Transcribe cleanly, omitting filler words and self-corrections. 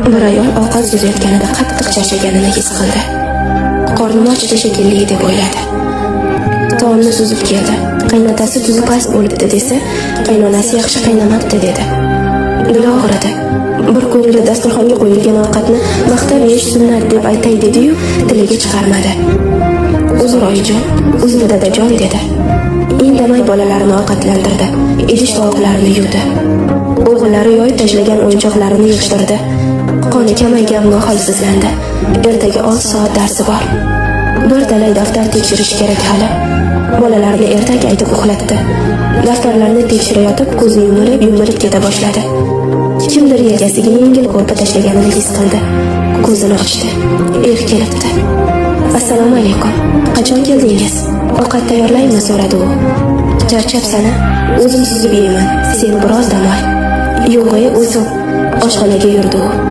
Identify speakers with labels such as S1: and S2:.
S1: Bir ayol ovqat suzayotganida qattiq charchaganini his qildi. Qornim ochdi shekilli deb o'yladi. Taomni suzib keldi. Qaynotasi tuzi past bo'libdi desa, qaynonasi yaxshi qaynamabdi dedi. Dili og'ridi. Bir ko'ngli dasturxonga qo'yilgan ovqatni maqtab yeyish sunnat deb aytay dedi-yu, tiliga chiqarmadi. Uzr oyijon, uzr dadajon dedi. Indamay bolalarini ovqatlantirdi. Idish-tovoqlarini yuvdi. O'g'illari yoyib tashlagan o'yinchoqlarini yig'ishtirdi. Qoni kamaygan holsizlandi. Ertaga 6 soat darsi bor. Bir talay daftar tekshirish kerak hali. Bolalarni ertak aytib uxlatdi. Daftarlarni tekshirayotib ko'zini yumilib keta boshladi. Kimdir yelkasiga yengil ko'rpa tashlaganini his qildi. Ko'zini ochdi. Kelibdi. Assalomu alaykum. Qachon keldingiz? Ovqat tayyorlaymi? So'radi u. Charchabsan-a? O'zim suzib yeyman. Sen biroz dam ol. Yo'q, o'zim. Oshxonaga yurdi u.